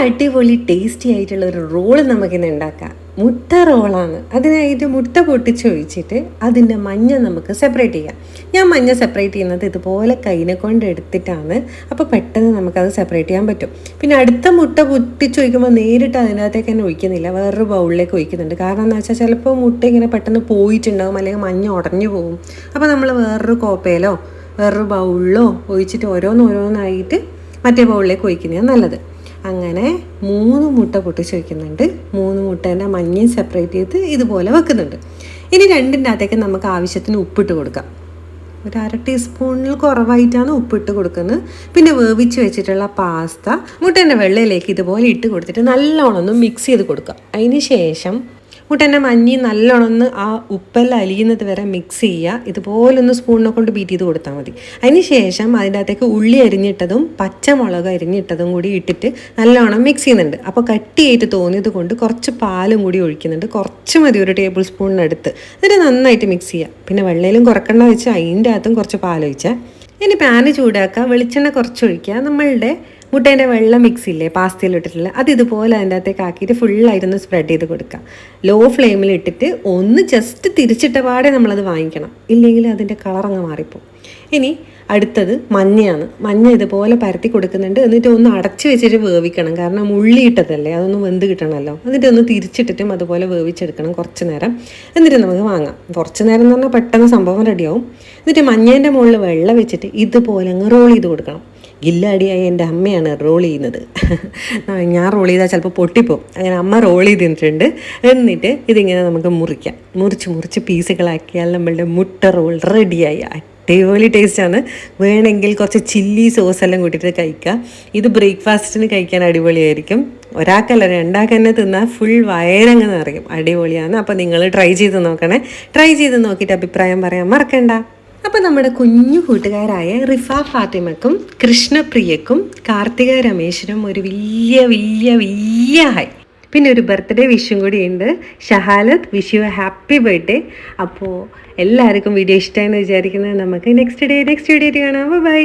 അടിപൊളി ടേസ്റ്റി ആയിട്ടുള്ള ഒരു റോള് നമുക്കിന്ന് ഉണ്ടാക്കാം. മുട്ട റോളാണ്. അതിനായിട്ട് മുട്ട പൊട്ടിച്ചൊഴിച്ചിട്ട് അതിൻ്റെ മഞ്ഞ നമുക്ക് സെപ്പറേറ്റ് ചെയ്യാം. ഞാൻ മഞ്ഞ സെപ്പറേറ്റ് ചെയ്യുന്നത് ഇതുപോലെ കൈനെ കൊണ്ട് എടുത്തിട്ടാണ്. അപ്പോൾ പെട്ടെന്ന് നമുക്കത് സെപ്പറേറ്റ് ചെയ്യാൻ പറ്റും. പിന്നെ അടുത്ത മുട്ട പൊട്ടിച്ചൊഴിക്കുമ്പോൾ നേരിട്ട് അതിനകത്തേക്ക് തന്നെ ഒഴിക്കുന്നില്ല, വേറൊരു ബൗളിലേക്ക് ഒഴിക്കുന്നുണ്ട്. കാരണം എന്താ വെച്ചാൽ ചിലപ്പോൾ മുട്ട ഇങ്ങനെ പെട്ടെന്ന് പോയിട്ടുണ്ടാകും, അല്ലെങ്കിൽ മഞ്ഞ ഉടഞ്ഞു പോകും. അപ്പോൾ നമ്മൾ വേറൊരു കോപ്പയിലോ വേറൊരു ബൗളിലോ ഒഴിച്ചിട്ട് ഓരോന്നോരോന്നായിട്ട് മറ്റേ ബൗളിലേക്ക് ഒഴിക്കുന്നതാണ് നല്ലത്. അങ്ങനെ 3 മുട്ട പൊട്ടിച്ച് വയ്ക്കുന്നുണ്ട്. 3 മുട്ടേൻ്റെ മഞ്ഞയും സെപ്പറേറ്റ് ചെയ്ത് ഇതുപോലെ വെക്കുന്നുണ്ട്. ഇനി രണ്ടിൻ്റെ അകത്തേക്ക് നമുക്ക് ആവശ്യത്തിന് ഉപ്പിട്ട് കൊടുക്കാം. ഒരു 1/2 ടീസ്പൂണിൽ കുറവായിട്ടാണ് ഉപ്പിട്ട് കൊടുക്കുന്നത്. പിന്നെ വേവിച്ച് വെച്ചിട്ടുള്ള പാസ്ത മുട്ടേൻ്റെ വെള്ളയിലേക്ക് ഇതുപോലെ ഇട്ട് കൊടുത്തിട്ട് നല്ലോണം ഒന്ന് മിക്സ് ചെയ്ത് കൊടുക്കാം. അതിന് ശേഷം മുട്ടേൻ്റെ മഞ്ഞി നല്ലോണം ഒന്ന് ആ ഉപ്പെല്ലാം അലിയുന്നത് വരെ മിക്സ് ചെയ്യുക. ഇതുപോലൊന്ന് സ്പൂണിനെ കൊണ്ട് ബീറ്റ് ചെയ്ത് കൊടുത്താൽ മതി. അതിന് ശേഷം അതിൻ്റെ അകത്തേക്ക് ഉള്ളി അരിഞ്ഞിട്ടതും പച്ചമുളക് അരിഞ്ഞിട്ടതും കൂടി ഇട്ടിട്ട് നല്ലോണം മിക്സ് ചെയ്യുന്നുണ്ട്. അപ്പോൾ കട്ടിയായിട്ട് തോന്നിയത് കൊണ്ട് കുറച്ച് പാലും കൂടി ഒഴിക്കുന്നുണ്ട്. കുറച്ച് മതി, 1 ടേബിൾ സ്പൂണിനടുത്ത്. എന്നിട്ട് നന്നായിട്ട് മിക്സ് ചെയ്യുക. പിന്നെ വെള്ളയിലും കുറക്കണ്ട വെച്ച് അതിൻ്റെ അകത്തും കുറച്ച് പാലൊഴിച്ചാൽ. ഇനി പാന് ചൂടാക്കുക, വെളിച്ചെണ്ണ കുറച്ച് ഒഴിക്കുക. നമ്മളുടെ മുട്ടേൻ്റെ വെള്ള മിക്സില്ലേ പാസ്തയിൽ ഇട്ടിട്ടില്ല, അത് ഇതുപോലെ അതിൻ്റെ അകത്തേക്ക് ആക്കിയിട്ട് ഫുള്ളായിട്ടൊന്ന് സ്പ്രെഡ് ചെയ്ത് കൊടുക്കുക. ലോ ഫ്ലെയിമിൽ ഇട്ടിട്ട് ഒന്ന് ജസ്റ്റ് തിരിച്ചിട്ട പാടെ നമ്മളത് വാങ്ങിക്കണം, ഇല്ലെങ്കിൽ അതിൻ്റെ കളറങ്ങ് മാറിപ്പോവും. ഇനി അടുത്തത് മഞ്ഞയാണ്. മഞ്ഞ ഇതുപോലെ പരത്തി കൊടുക്കുന്നുണ്ട്. എന്നിട്ട് ഒന്ന് അടച്ചു വെച്ചിട്ട് വേവിക്കണം, കാരണം ഉള്ളി ഇട്ടതല്ലേ, അതൊന്ന് വെന്ത് കിട്ടണമല്ലോ. എന്നിട്ട് ഒന്ന് തിരിച്ചിട്ടിട്ടും അതുപോലെ വേവിച്ചെടുക്കണം കുറച്ച് നേരം. എന്നിട്ട് നമുക്ക് വാങ്ങാം. കുറച്ച് നേരം എന്ന് പറഞ്ഞാൽ പെട്ടെന്ന് സംഭവം റെഡിയാവും. എന്നിട്ട് മഞ്ഞേൻ്റെ മുകളിൽ വെള്ളം വെച്ചിട്ട് ഇതുപോലെ അങ്ങ് റോൾ ചെയ്ത് കൊടുക്കണം. ഗില്ലാടിയായി എൻ്റെ അമ്മയാണ് റോൾ ചെയ്യുന്നത്. ഞാൻ റോൾ ചെയ്താൽ ചിലപ്പോൾ പൊട്ടിപ്പോവും. അങ്ങനെ അമ്മ റോൾ ചെയ്തിട്ടുണ്ട്. എന്നിട്ട് ഇതിങ്ങനെ നമുക്ക് മുറിക്കാം. മുറിച്ച് പീസുകളാക്കിയാൽ നമ്മളുടെ മുട്ട റോൾ റെഡിയായി. അടിപൊളി ടേസ്റ്റാണ്. വേണമെങ്കിൽ കുറച്ച് ചില്ലി സോസ് എല്ലാം കൂട്ടിയിട്ട് കഴിക്കുക. ഇത് ബ്രേക്ക്ഫാസ്റ്റിന് കഴിക്കാൻ അടിപൊളിയായിരിക്കും. ഒരാൾക്കല്ല, 2 തന്നെ തിന്നാൽ ഫുൾ വയറങ്ങ് നിറയും. അടിപൊളിയാണ്. അപ്പോൾ നിങ്ങൾ ട്രൈ ചെയ്ത് നോക്കണേ. ട്രൈ ചെയ്ത് നോക്കിയിട്ട് അഭിപ്രായം പറയാൻ മറക്കണ്ട. അപ്പോൾ നമ്മുടെ കുഞ്ഞു കൂട്ടുകാരായ റിഫ ഫാത്തിമക്കും കൃഷ്ണപ്രിയക്കും കാർത്തിക രമേശിനും ഒരു വലിയ ഹായ്. പിന്നെ ഒരു ബർത്ത്ഡേ വിഷും കൂടി ഉണ്ട്. ഷഹാലത്ത്, വിഷ് യു ഹാപ്പി ബർത്ത്ഡേ. അപ്പോൾ എല്ലാവർക്കും വീഡിയോ ഇഷ്ടമായെന്ന് വിചാരിക്കുന്നത്. നമുക്ക് നെക്സ്റ്റ് വീഡിയോ കാണാം. ബൈ.